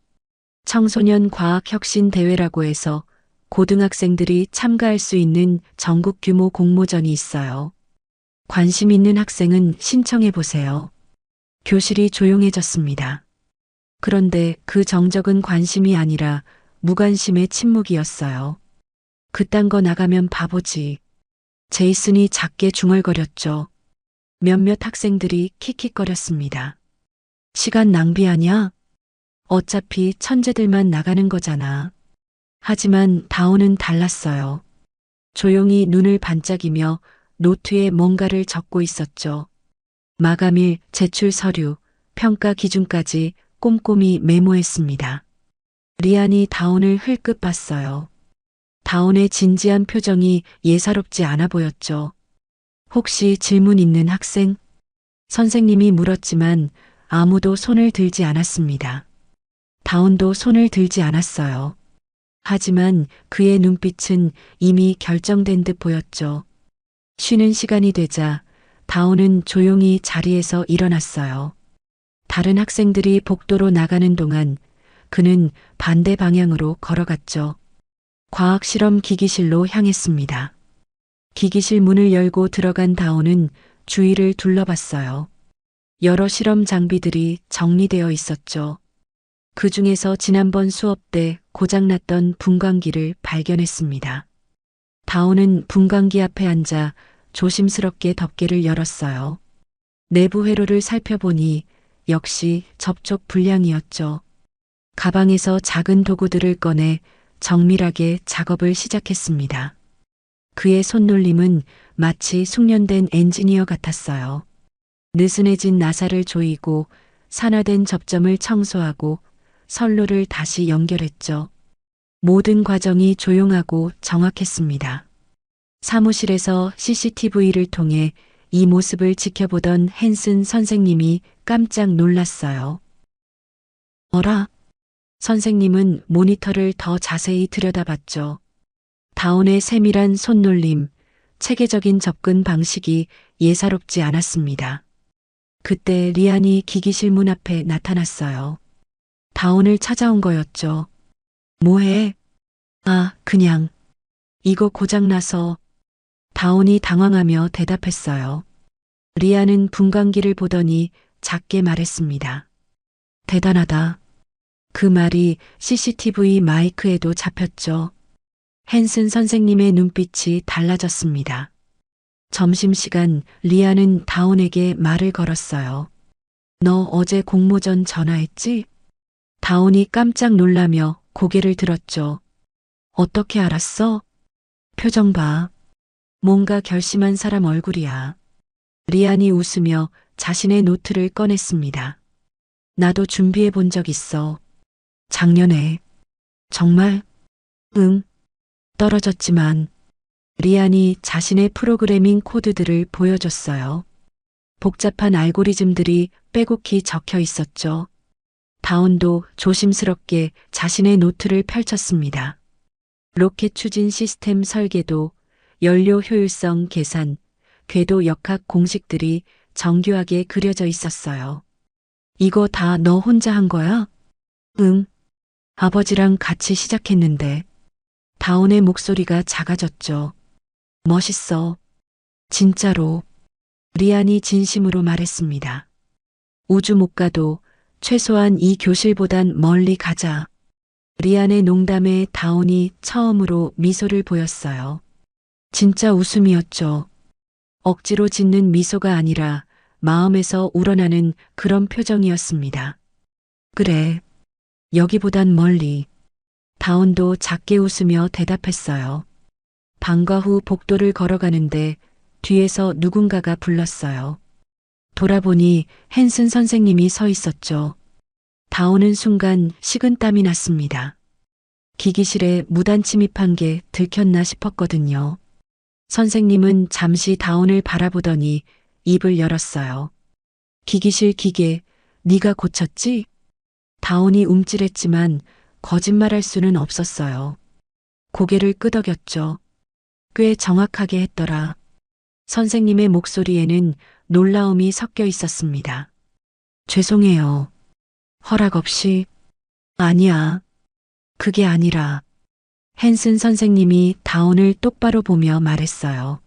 청소년 과학혁신 대회라고 해서 고등학생들이 참가할 수 있는 전국 규모 공모전이 있어요. 관심 있는 학생은 신청해 보세요. 교실이 조용해졌습니다. 그런데 그 정적은 관심이 아니라 무관심의 침묵이었어요. 그딴 거 나가면 바보지. 제이슨이 작게 중얼거렸죠. 몇몇 학생들이 킥킥거렸습니다. 시간 낭비하냐? 어차피 천재들만 나가는 거잖아. 하지만 다온은 달랐어요. 조용히 눈을 반짝이며 노트에 뭔가를 적고 있었죠. 마감일, 제출 서류, 평가 기준까지 꼼꼼히 메모했습니다. 리안이 다온을 흘끗 봤어요. 다온의 진지한 표정이 예사롭지 않아 보였죠. 혹시 질문 있는 학생? 선생님이 물었지만 아무도 손을 들지 않았습니다. 다온도 손을 들지 않았어요. 하지만 그의 눈빛은 이미 결정된 듯 보였죠. 쉬는 시간이 되자 다온은 조용히 자리에서 일어났어요. 다른 학생들이 복도로 나가는 동안 그는 반대 방향으로 걸어갔죠. 과학실험 기기실로 향했습니다. 기기실 문을 열고 들어간 다온은 주위를 둘러봤어요. 여러 실험 장비들이 정리되어 있었죠. 그 중에서 지난번 수업 때 고장났던 분광기를 발견했습니다. 다온은 분광기 앞에 앉아 조심스럽게 덮개를 열었어요. 내부 회로를 살펴보니 역시 접촉 불량이었죠. 가방에서 작은 도구들을 꺼내 정밀하게 작업을 시작했습니다. 그의 손놀림은 마치 숙련된 엔지니어 같았어요. 느슨해진 나사를 조이고 산화된 접점을 청소하고 선로를 다시 연결했죠. 모든 과정이 조용하고 정확했습니다. 사무실에서 CCTV를 통해 이 모습을 지켜보던 헨슨 선생님이 깜짝 놀랐어요. 어라? 선생님은 모니터를 더 자세히 들여다봤죠. 다온의 세밀한 손놀림, 체계적인 접근 방식이 예사롭지 않았습니다. 그때 리안이 기기실 문 앞에 나타났어요. 다온을 찾아온 거였죠. 뭐해? 아, 그냥. 이거 고장나서. 다온이 당황하며 대답했어요. 리안은 분광기를 보더니 작게 말했습니다. 대단하다. 그 말이 CCTV 마이크에도 잡혔죠. 헨슨 선생님의 눈빛이 달라졌습니다. 점심시간 리아는 다온에게 말을 걸었어요. 너 어제 공모전 전화했지? 다온이 깜짝 놀라며 고개를 들었죠. 어떻게 알았어? 표정 봐. 뭔가 결심한 사람 얼굴이야. 리안이 웃으며 자신의 노트를 꺼냈습니다. 나도 준비해 본 적 있어. 작년에. 정말? 응. 떨어졌지만 리안이 자신의 프로그래밍 코드들을 보여줬어요. 복잡한 알고리즘들이 빼곡히 적혀 있었죠. 다온도 조심스럽게 자신의 노트를 펼쳤습니다. 로켓 추진 시스템 설계도, 연료 효율성 계산, 궤도 역학 공식들이 정교하게 그려져 있었어요. 이거 다 너 혼자 한 거야? 응. 아버지랑 같이 시작했는데. 다온의 목소리가 작아졌죠. 멋있어. 진짜로. 리안이 진심으로 말했습니다. 우주 못 가도 최소한 이 교실보단 멀리 가자. 리안의 농담에 다온이 처음으로 미소를 보였어요. 진짜 웃음이었죠. 억지로 짓는 미소가 아니라 마음에서 우러나는 그런 표정이었습니다. 그래. 여기보단 멀리. 다온도 작게 웃으며 대답했어요. 방과 후 복도를 걸어가는데 뒤에서 누군가가 불렀어요. 돌아보니 헨슨 선생님이 서 있었죠. 다온은 순간 식은땀이 났습니다. 기기실에 무단 침입한 게 들켰나 싶었거든요. 선생님은 잠시 다온을 바라보더니 입을 열었어요. 기기실 기계, 네가 고쳤지? 다온이 움찔했지만 거짓말할 수는 없었어요. 고개를 끄덕였죠. 꽤 정확하게 했더라. 선생님의 목소리에는 놀라움이 섞여 있었습니다. 죄송해요. 허락 없이. 아니야. 그게 아니라. 헨슨 선생님이 다온을 똑바로 보며 말했어요.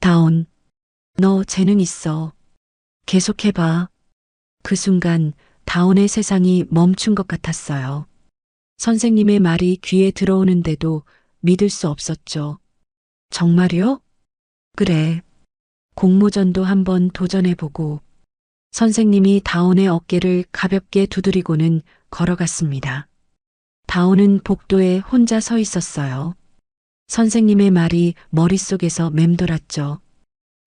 다온, 너 재능 있어. 계속해봐. 그 순간 다온의 세상이 멈춘 것 같았어요. 선생님의 말이 귀에 들어오는데도 믿을 수 없었죠. 정말요? 그래. 공모전도 한번 도전해보고. 선생님이 다온의 어깨를 가볍게 두드리고는 걸어갔습니다. 다온은 복도에 혼자 서 있었어요. 선생님의 말이 머릿속에서 맴돌았죠.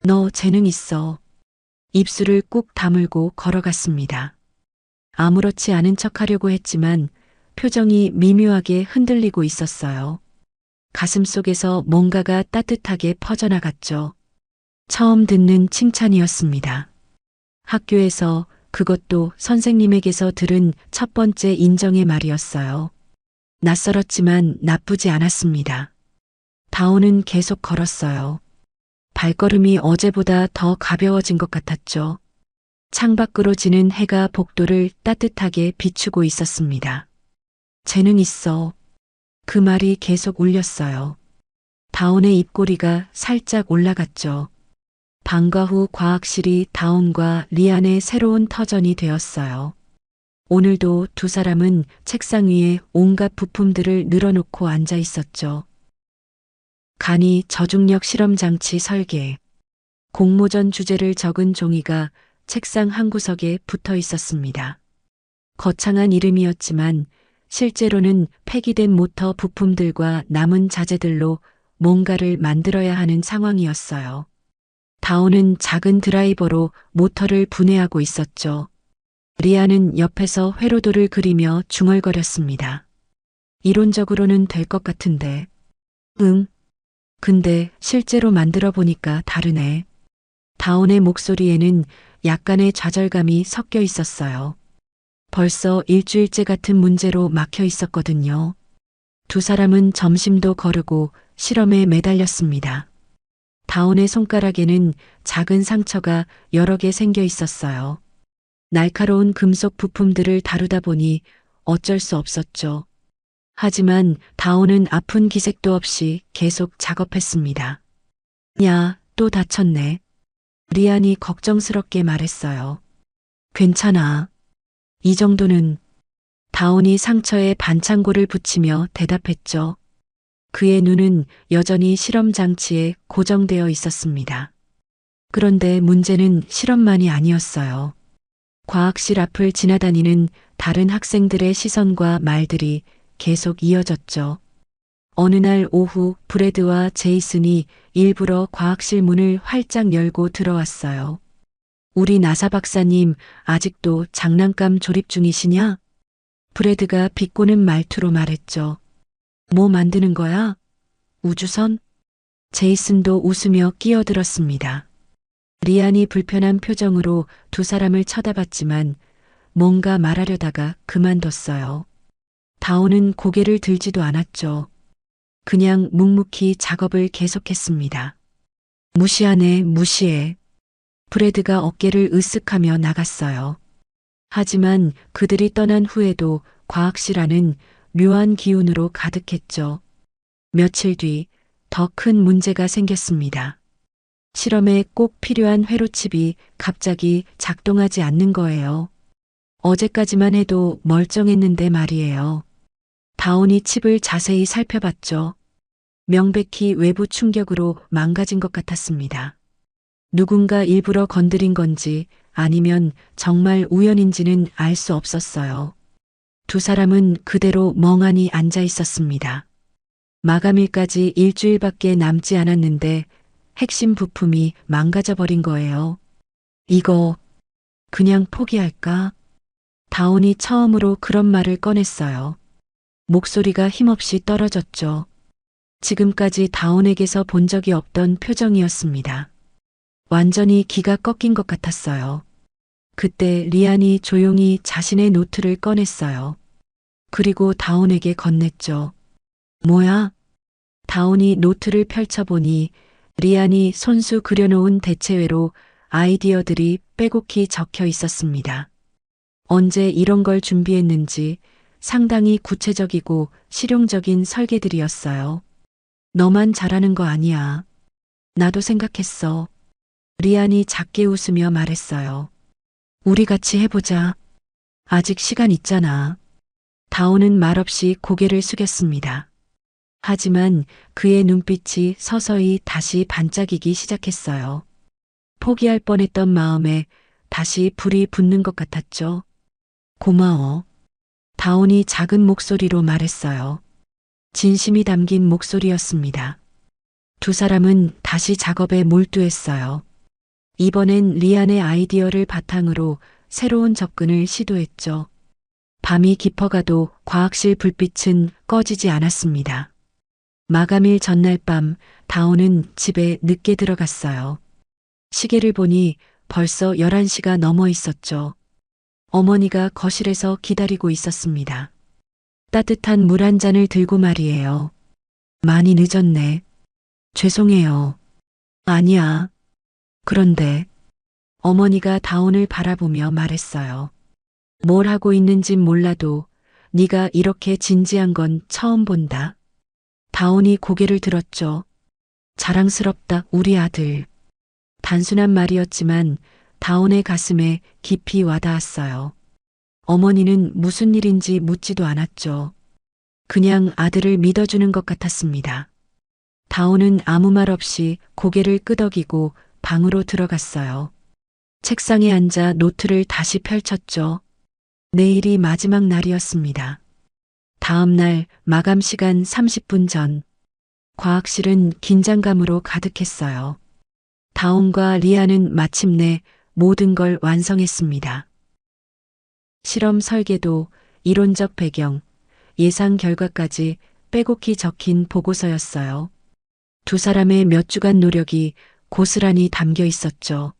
너 재능 있어. 입술을 꾹 다물고 걸어갔습니다. 아무렇지 않은 척 하려고 했지만 표정이 미묘하게 흔들리고 있었어요. 가슴속에서 뭔가가 따뜻하게 퍼져나갔죠. 처음 듣는 칭찬이었습니다. 학교에서, 그것도 선생님에게서 들은 첫 번째 인정의 말이었어요. 낯설었지만 나쁘지 않았습니다. 다온은 계속 걸었어요. 발걸음이 어제보다 더 가벼워진 것 같았죠. 창밖으로 지는 해가 복도를 따뜻하게 비추고 있었습니다. 재능 있어. 그 말이 계속 울렸어요. 다온의 입꼬리가 살짝 올라갔죠. 방과 후 과학실이 다온과 리안의 새로운 터전이 되었어요. 오늘도 두 사람은 책상 위에 온갖 부품들을 늘어놓고 앉아 있었죠. 간이 저중력 실험장치 설계. 공모전 주제를 적은 종이가 책상 한 구석에 붙어 있었습니다. 거창한 이름이었지만 실제로는 폐기된 모터 부품들과 남은 자재들로 뭔가를 만들어야 하는 상황이었어요. 다온은 작은 드라이버로 모터를 분해하고 있었죠. 리아는 옆에서 회로도를 그리며 중얼거렸습니다. 이론적으로는 될 것 같은데. 응. 근데 실제로 만들어 보니까 다르네. 다온의 목소리에는 약간의 좌절감이 섞여 있었어요. 벌써 일주일째 같은 문제로 막혀 있었거든요. 두 사람은 점심도 거르고 실험에 매달렸습니다. 다온의 손가락에는 작은 상처가 여러 개 생겨 있었어요. 날카로운 금속 부품들을 다루다 보니 어쩔 수 없었죠. 하지만 다온은 아픈 기색도 없이 계속 작업했습니다. 야, 또 다쳤네. 리안이 걱정스럽게 말했어요. 괜찮아. 이 정도는. 다온이 상처에 반창고를 붙이며 대답했죠. 그의 눈은 여전히 실험 장치에 고정되어 있었습니다. 그런데 문제는 실험만이 아니었어요. 과학실 앞을 지나다니는 다른 학생들의 시선과 말들이 계속 이어졌죠. 어느 날 오후 브래드와 제이슨이 일부러 과학실 문을 활짝 열고 들어왔어요. 우리 나사 박사님 아직도 장난감 조립 중이시냐? 브래드가 비꼬는 말투로 말했죠. 뭐 만드는 거야? 우주선? 제이슨도 웃으며 끼어들었습니다. 리안이 불편한 표정으로 두 사람을 쳐다봤지만 뭔가 말하려다가 그만뒀어요. 다온은 고개를 들지도 않았죠. 그냥 묵묵히 작업을 계속했습니다. 무시하네, 무시해. 브래드가 어깨를 으쓱하며 나갔어요. 하지만 그들이 떠난 후에도 과학실 안은 묘한 기운으로 가득했죠. 며칠 뒤 더 큰 문제가 생겼습니다. 실험에 꼭 필요한 회로칩이 갑자기 작동하지 않는 거예요. 어제까지만 해도 멀쩡했는데 말이에요. 다온이 칩을 자세히 살펴봤죠. 명백히 외부 충격으로 망가진 것 같았습니다. 누군가 일부러 건드린 건지 아니면 정말 우연인지는 알 수 없었어요. 두 사람은 그대로 멍하니 앉아 있었습니다. 마감일까지 일주일밖에 남지 않았는데 핵심 부품이 망가져 버린 거예요. 이거 그냥 포기할까? 다온이 처음으로 그런 말을 꺼냈어요. 목소리가 힘없이 떨어졌죠. 지금까지 다온에게서 본 적이 없던 표정이었습니다. 완전히 기가 꺾인 것 같았어요. 그때 리안이 조용히 자신의 노트를 꺼냈어요. 그리고 다온에게 건넸죠. 뭐야? 다온이 노트를 펼쳐보니 리안이 손수 그려놓은 대체회로 아이디어들이 빼곡히 적혀 있었습니다. 언제 이런 걸 준비했는지 상당히 구체적이고 실용적인 설계들이었어요. 너만 잘하는 거 아니야. 나도 생각했어. 리안이 작게 웃으며 말했어요. 우리 같이 해보자. 아직 시간 있잖아. 다온은 말없이 고개를 숙였습니다. 하지만 그의 눈빛이 서서히 다시 반짝이기 시작했어요. 포기할 뻔했던 마음에 다시 불이 붙는 것 같았죠. 고마워. 다온이 작은 목소리로 말했어요. 진심이 담긴 목소리였습니다. 두 사람은 다시 작업에 몰두했어요. 이번엔 리안의 아이디어를 바탕으로 새로운 접근을 시도했죠. 밤이 깊어가도 과학실 불빛은 꺼지지 않았습니다. 마감일 전날 밤 다온은 집에 늦게 들어갔어요. 시계를 보니 벌써 11시가 넘어 있었죠. 어머니가 거실에서 기다리고 있었습니다. 따뜻한 물 한 잔을 들고 말이에요. 많이 늦었네. 죄송해요. 아니야. 그런데 어머니가 다온을 바라보며 말했어요. 뭘 하고 있는진 몰라도 네가 이렇게 진지한 건 처음 본다. 다온이 고개를 들었죠. 자랑스럽다 우리 아들. 단순한 말이었지만 다온의 가슴에 깊이 와닿았어요. 어머니는 무슨 일인지 묻지도 않았죠. 그냥 아들을 믿어주는 것 같았습니다. 다온은 아무 말 없이 고개를 끄덕이고 방으로 들어갔어요. 책상에 앉아 노트를 다시 펼쳤죠. 내일이 마지막 날이었습니다. 다음 날 마감 시간 30분 전, 과학실은 긴장감으로 가득했어요. 다온과 리아는 마침내 모든 걸 완성했습니다. 실험 설계도, 이론적 배경, 예상 결과까지 빼곡히 적힌 보고서였어요. 두 사람의 몇 주간 노력이 고스란히 담겨 있었죠.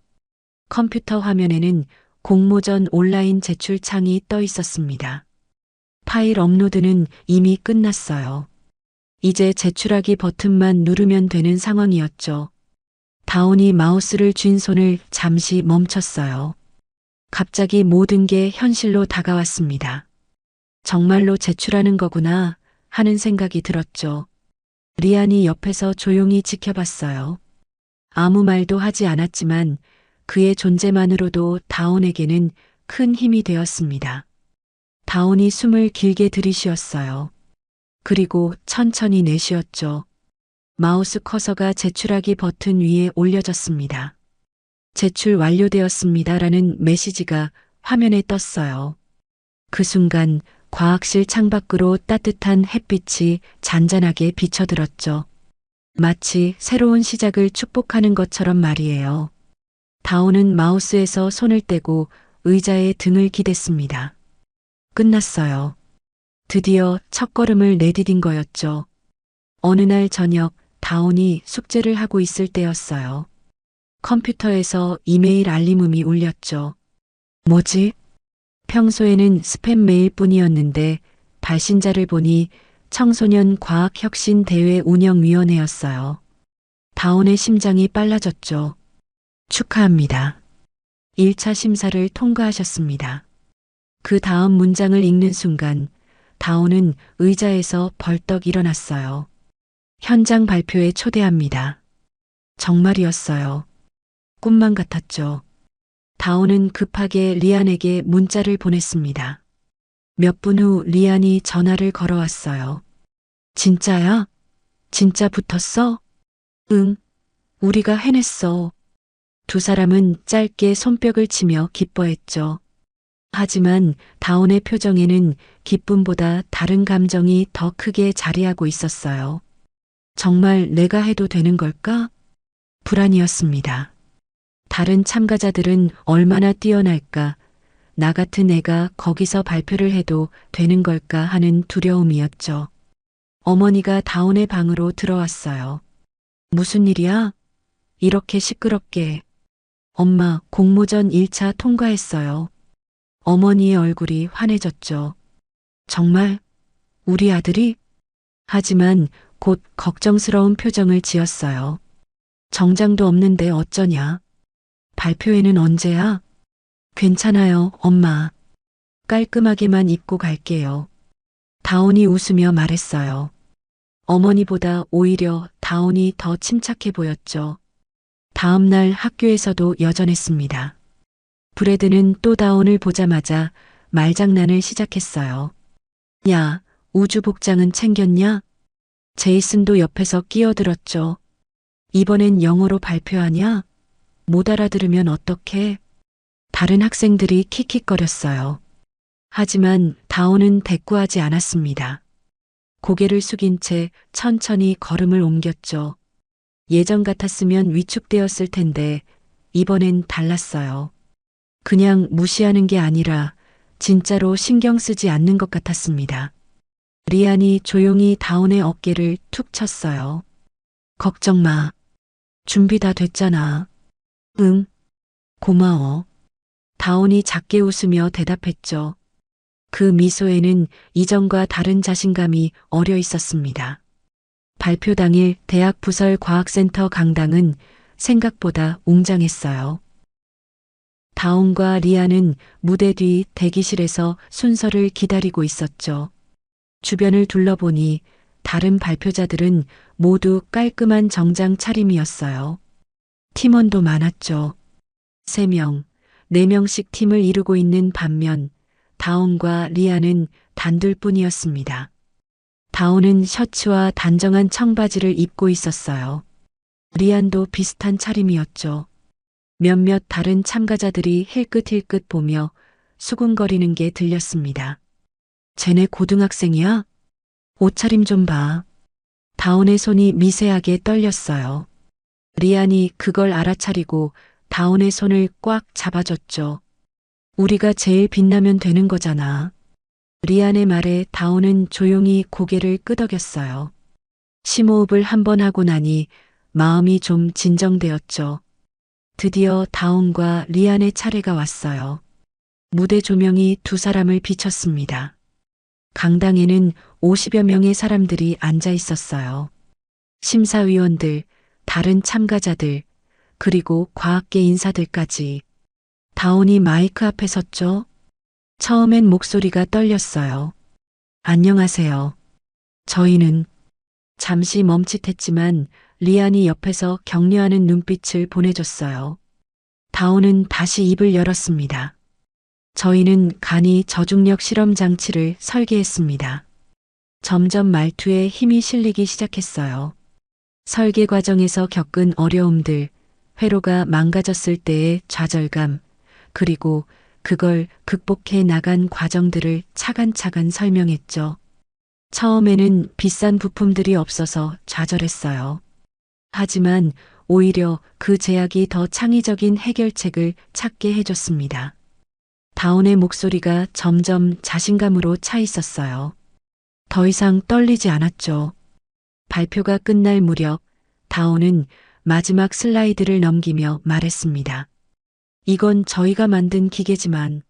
컴퓨터 화면에는 공모전 온라인 제출 창이 떠 있었습니다. 파일 업로드는 이미 끝났어요. 이제 제출하기 버튼만 누르면 되는 상황이었죠. 다온이 마우스를 쥔 손을 잠시 멈췄어요. 갑자기 모든 게 현실로 다가왔습니다. 정말로 제출하는 거구나 하는 생각이 들었죠. 리안이 옆에서 조용히 지켜봤어요. 아무 말도 하지 않았지만 그의 존재만으로도 다온에게는 큰 힘이 되었습니다. 다온이 숨을 길게 들이쉬었어요. 그리고 천천히 내쉬었죠. 마우스 커서가 제출하기 버튼 위에 올려졌습니다. 제출 완료되었습니다라는 메시지가 화면에 떴어요. 그 순간 과학실 창밖으로 따뜻한 햇빛이 잔잔하게 비쳐들었죠. 마치 새로운 시작을 축복하는 것처럼 말이에요. 다온은 마우스에서 손을 떼고 의자에 등을 기댔습니다. 끝났어요. 드디어 첫걸음을 내디딘 거였죠. 어느 날 저녁 다온이 숙제를 하고 있을 때였어요. 컴퓨터에서 이메일 알림음이 울렸죠. 뭐지? 평소에는 스팸 메일뿐이었는데 발신자를 보니 청소년 과학혁신대회 운영위원회였어요. 다온의 심장이 빨라졌죠. 축하합니다. 1차 심사를 통과하셨습니다. 그 다음 문장을 읽는 순간 다온은 의자에서 벌떡 일어났어요. 현장 발표에 초대합니다. 정말이었어요. 꿈만 같았죠. 다온은 급하게 리안에게 문자를 보냈습니다. 몇 분 후 리안이 전화를 걸어왔어요. 진짜야? 진짜 붙었어? 응, 우리가 해냈어. 두 사람은 짧게 손뼉을 치며 기뻐했죠. 하지만 다온의 표정에는 기쁨보다 다른 감정이 더 크게 자리하고 있었어요. 정말 내가 해도 되는 걸까? 불안이었습니다. 다른 참가자들은 얼마나 뛰어날까? 나 같은 애가 거기서 발표를 해도 되는 걸까 하는 두려움이었죠. 어머니가 다온의 방으로 들어왔어요. 무슨 일이야? 이렇게 시끄럽게. 엄마, 공모전 1차 통과했어요. 어머니의 얼굴이 환해졌죠. 정말? 우리 아들이? 하지만 곧 걱정스러운 표정을 지었어요. 정장도 없는데 어쩌냐? 발표회는 언제야? 괜찮아요, 엄마. 깔끔하게만 입고 갈게요. 다온이 웃으며 말했어요. 어머니보다 오히려 다온이 더 침착해 보였죠. 다음 날 학교에서도 여전했습니다. 브래드는 또 다온을 보자마자 말장난을 시작했어요. 야, 우주 복장은 챙겼냐? 제이슨도 옆에서 끼어들었죠. 이번엔 영어로 발표하냐? 못 알아들으면 어떡해? 다른 학생들이 킥킥거렸어요. 하지만 다온은 대꾸하지 않았습니다. 고개를 숙인 채 천천히 걸음을 옮겼죠. 예전 같았으면 위축되었을 텐데 이번엔 달랐어요. 그냥 무시하는 게 아니라 진짜로 신경 쓰지 않는 것 같았습니다. 리안이 조용히 다온의 어깨를 툭 쳤어요. 걱정 마. 준비 다 됐잖아. 응. 고마워. 다온이 작게 웃으며 대답했죠. 그 미소에는 이전과 다른 자신감이 어려 있었습니다. 발표 당일 대학 부설 과학센터 강당은 생각보다 웅장했어요. 다온과 리아는 무대 뒤 대기실에서 순서를 기다리고 있었죠. 주변을 둘러보니 다른 발표자들은 모두 깔끔한 정장 차림이었어요. 팀원도 많았죠. 3명, 4명씩 팀을 이루고 있는 반면 다온과 리아는 단둘뿐이었습니다. 다온은 셔츠와 단정한 청바지를 입고 있었어요. 리안도 비슷한 차림이었죠. 몇몇 다른 참가자들이 힐끗힐끗 보며 수군거리는 게 들렸습니다. 쟤네 고등학생이야? 옷차림 좀 봐. 다온의 손이 미세하게 떨렸어요. 리안이 그걸 알아차리고 다온의 손을 꽉 잡아줬죠. 우리가 제일 빛나면 되는 거잖아. 리안의 말에 다온은 조용히 고개를 끄덕였어요. 심호흡을 한 번 하고 나니 마음이 좀 진정되었죠. 드디어 다온과 리안의 차례가 왔어요. 무대 조명이 두 사람을 비췄습니다. 강당에는 50여 명의 사람들이 앉아 있었어요. 심사위원들, 다른 참가자들, 그리고 과학계 인사들까지. 다온이 마이크 앞에 섰죠. 처음엔 목소리가 떨렸어요. 안녕하세요. 저희는 잠시 멈칫했지만 리안이 옆에서 격려하는 눈빛을 보내줬어요. 다온은 다시 입을 열었습니다. 저희는 간이 저중력 실험 장치를 설계했습니다. 점점 말투에 힘이 실리기 시작했어요. 설계 과정에서 겪은 어려움들, 회로가 망가졌을 때의 좌절감, 그리고 그걸 극복해 나간 과정들을 차근차근 설명했죠. 처음에는 비싼 부품들이 없어서 좌절했어요. 하지만 오히려 그 제약이 더 창의적인 해결책을 찾게 해줬습니다. 다운의 목소리가 점점 자신감으로 차 있었어요. 더 이상 떨리지 않았죠. 발표가 끝날 무렵 다운은 마지막 슬라이드를 넘기며 말했습니다. 이건 저희가 만든 기계지만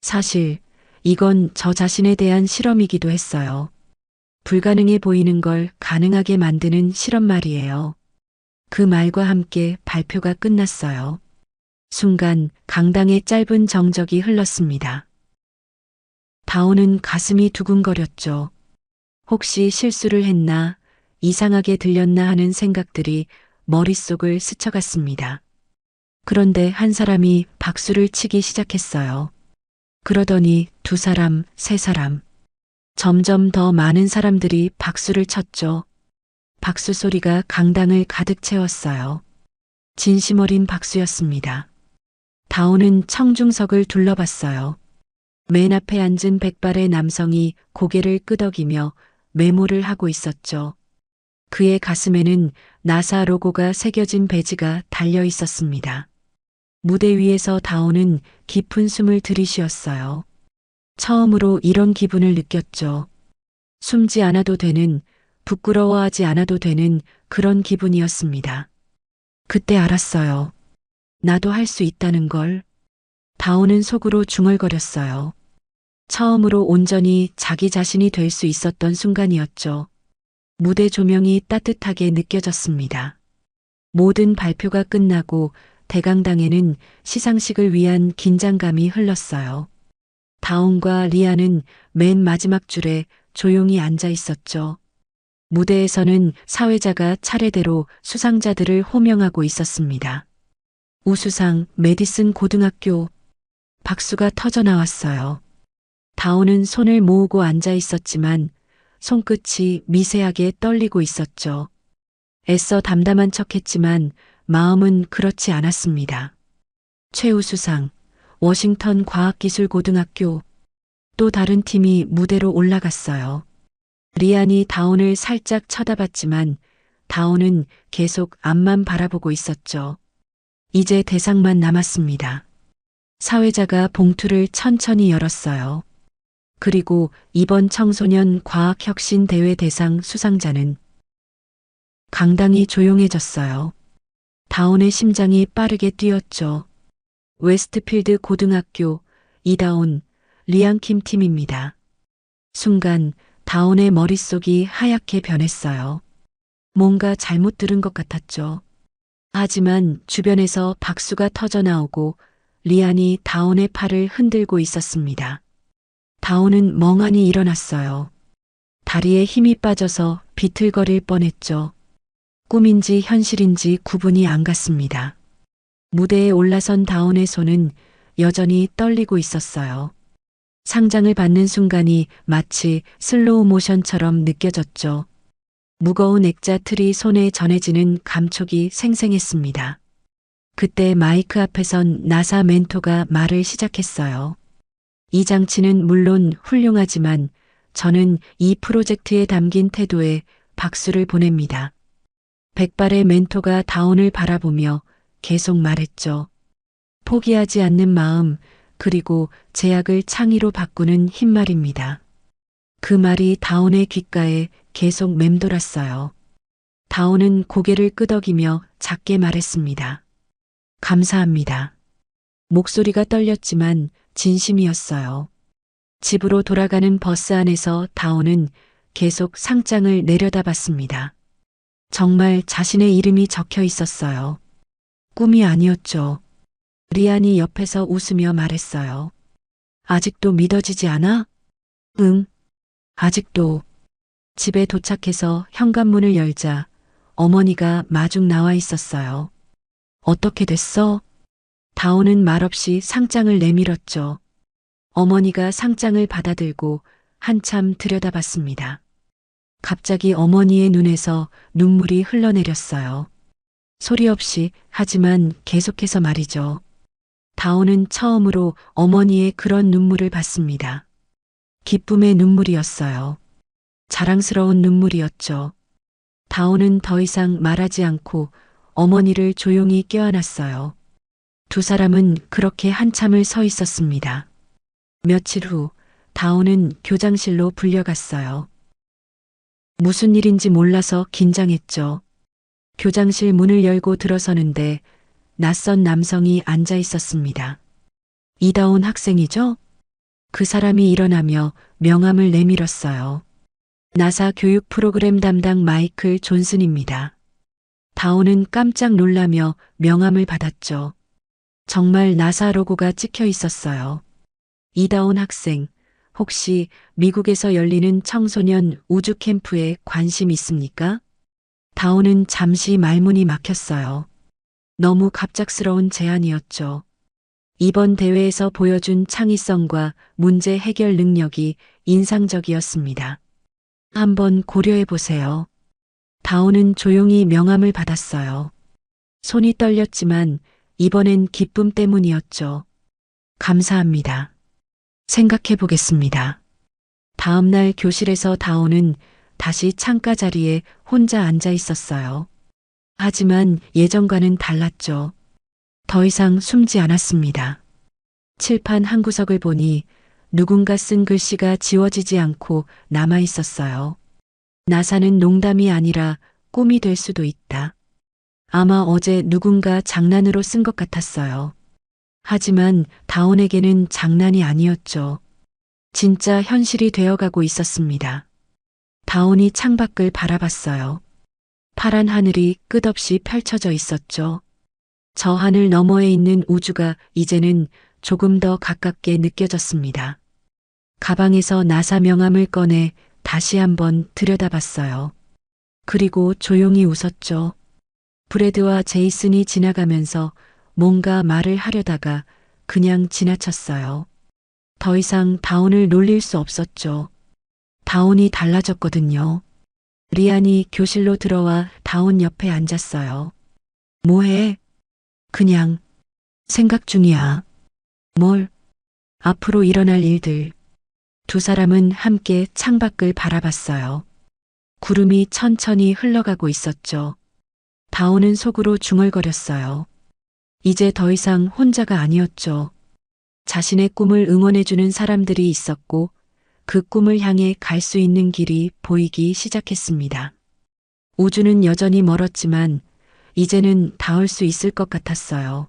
사실 이건 저 자신에 대한 실험이기도 했어요. 불가능해 보이는 걸 가능하게 만드는 실험 말이에요. 그 말과 함께 발표가 끝났어요. 순간 강당의 짧은 정적이 흘렀습니다. 다운은 가슴이 두근거렸죠. 혹시 실수를 했나, 이상하게 들렸나 하는 생각들이 머릿속을 스쳐갔습니다. 그런데 한 사람이 박수를 치기 시작했어요. 그러더니 두 사람, 세 사람. 점점 더 많은 사람들이 박수를 쳤죠. 박수 소리가 강당을 가득 채웠어요. 진심 어린 박수였습니다. 다운은 청중석을 둘러봤어요. 맨 앞에 앉은 백발의 남성이 고개를 끄덕이며 메모를 하고 있었죠. 그의 가슴에는 나사 로고가 새겨진 배지가 달려 있었습니다. 무대 위에서 다운은 깊은 숨을 들이쉬었어요. 처음으로 이런 기분을 느꼈죠. 숨지 않아도 되는, 부끄러워하지 않아도 되는 그런 기분이었습니다. 그때 알았어요. 나도 할 수 있다는 걸. 다운은 속으로 중얼거렸어요. 처음으로 온전히 자기 자신이 될 수 있었던 순간이었죠. 무대 조명이 따뜻하게 느껴졌습니다. 모든 발표가 끝나고 대강당에는 시상식을 위한 긴장감이 흘렀어요. 다운과 리아는 맨 마지막 줄에 조용히 앉아 있었죠. 무대에서는 사회자가 차례대로 수상자들을 호명하고 있었습니다. 우수상 메디슨 고등학교. 박수가 터져 나왔어요. 다운은 손을 모으고 앉아 있었지만 손끝이 미세하게 떨리고 있었죠. 애써 담담한 척했지만 마음은 그렇지 않았습니다. 최우수상 워싱턴 과학기술고등학교. 또 다른 팀이 무대로 올라갔어요. 리안이 다운을 살짝 쳐다봤지만 다운은 계속 앞만 바라보고 있었죠. 이제 대상만 남았습니다. 사회자가 봉투를 천천히 열었어요. 그리고 이번 청소년 과학혁신 대회 대상 수상자는 강당이 조용해졌어요. 다운의 심장이 빠르게 뛰었죠. 웨스트필드 고등학교 이다운, 리안킴 팀입니다. 순간 다운의 머릿속이 하얗게 변했어요. 뭔가 잘못 들은 것 같았죠. 하지만 주변에서 박수가 터져 나오고 리안이 다운의 팔을 흔들고 있었습니다. 다운은 멍하니 일어났어요. 다리에 힘이 빠져서 비틀거릴 뻔했죠. 꿈인지 현실인지 구분이 안 갔습니다. 무대에 올라선 다운의 손은 여전히 떨리고 있었어요. 상장을 받는 순간이 마치 슬로우 모션처럼 느껴졌죠. 무거운 액자 틀이 손에 전해지는 감촉이 생생했습니다. 그때 마이크 앞에선 나사 멘토가 말을 시작했어요. 이 장치는 물론 훌륭하지만 저는 이 프로젝트에 담긴 태도에 박수를 보냅니다. 백발의 멘토가 다운을 바라보며 계속 말했죠. 포기하지 않는 마음, 그리고 제약을 창의로 바꾸는 힘말입니다. 그 말이 다운의 귓가에 계속 맴돌았어요. 다운은 고개를 끄덕이며 작게 말했습니다. 감사합니다. 목소리가 떨렸지만 진심이었어요. 집으로 돌아가는 버스 안에서 다운은 계속 상장을 내려다봤습니다. 정말 자신의 이름이 적혀 있었어요. 꿈이 아니었죠. 리안이 옆에서 웃으며 말했어요. 아직도 믿어지지 않아? 응. 아직도. 집에 도착해서 현관문을 열자 어머니가 마중 나와 있었어요. 어떻게 됐어? 다운은 말없이 상장을 내밀었죠. 어머니가 상장을 받아들고 한참 들여다봤습니다. 갑자기 어머니의 눈에서 눈물이 흘러내렸어요. 소리 없이 하지만 계속해서 말이죠. 다온은 처음으로 어머니의 그런 눈물을 봤습니다. 기쁨의 눈물이었어요. 자랑스러운 눈물이었죠. 다온은 더 이상 말하지 않고 어머니를 조용히 껴안았어요. 두 사람은 그렇게 한참을 서 있었습니다. 며칠 후 다온은 교장실로 불려갔어요. 무슨 일인지 몰라서 긴장했죠. 교장실 문을 열고 들어서는데 낯선 남성이 앉아 있었습니다. 이다온 학생이죠? 그 사람이 일어나며 명함을 내밀었어요. 나사 교육 프로그램 담당 마이클 존슨입니다. 다온은 깜짝 놀라며 명함을 받았죠. 정말 나사 로고가 찍혀 있었어요. 이다온 학생, 혹시 미국에서 열리는 청소년 우주 캠프에 관심 있습니까? 다온은 잠시 말문이 막혔어요. 너무 갑작스러운 제안이었죠. 이번 대회에서 보여준 창의성과 문제 해결 능력이 인상적이었습니다. 한번 고려해 보세요. 다온은 조용히 명함을 받았어요. 손이 떨렸지만 이번엔 기쁨 때문이었죠. 감사합니다. 생각해 보겠습니다. 다음 날 교실에서 다온은 다시 창가 자리에 혼자 앉아 있었어요. 하지만 예전과는 달랐죠. 더 이상 숨지 않았습니다. 칠판 한 구석을 보니 누군가 쓴 글씨가 지워지지 않고 남아 있었어요. 나사는 농담이 아니라 꿈이 될 수도 있다. 아마 어제 누군가 장난으로 쓴 것 같았어요. 하지만 다온에게는 장난이 아니었죠. 진짜 현실이 되어가고 있었습니다. 다온이 창밖을 바라봤어요. 파란 하늘이 끝없이 펼쳐져 있었죠. 저 하늘 너머에 있는 우주가 이제는 조금 더 가깝게 느껴졌습니다. 가방에서 나사 명함을 꺼내 다시 한번 들여다봤어요. 그리고 조용히 웃었죠. 브래드와 제이슨이 지나가면서 뭔가 말을 하려다가 그냥 지나쳤어요. 더 이상 다온을 놀릴 수 없었죠. 다온이 달라졌거든요. 리안이 교실로 들어와 다온 옆에 앉았어요. 뭐해? 그냥 생각 중이야. 뭘? 앞으로 일어날 일들. 두 사람은 함께 창밖을 바라봤어요. 구름이 천천히 흘러가고 있었죠. 다온은 속으로 중얼거렸어요. 이제 더 이상 혼자가 아니었죠. 자신의 꿈을 응원해주는 사람들이 있었고 그 꿈을 향해 갈 수 있는 길이 보이기 시작했습니다. 우주는 여전히 멀었지만 이제는 닿을 수 있을 것 같았어요.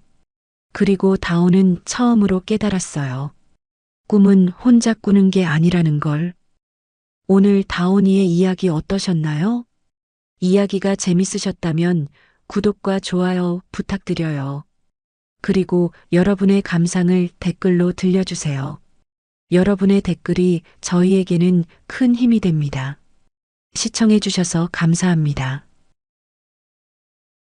그리고 다온은 처음으로 깨달았어요. 꿈은 혼자 꾸는 게 아니라는 걸. 오늘 다온이의 이야기 어떠셨나요? 이야기가 재밌으셨다면 구독과 좋아요 부탁드려요. 그리고 여러분의 감상을 댓글로 들려주세요. 여러분의 댓글이 저희에게는 큰 힘이 됩니다. 시청해주셔서 감사합니다.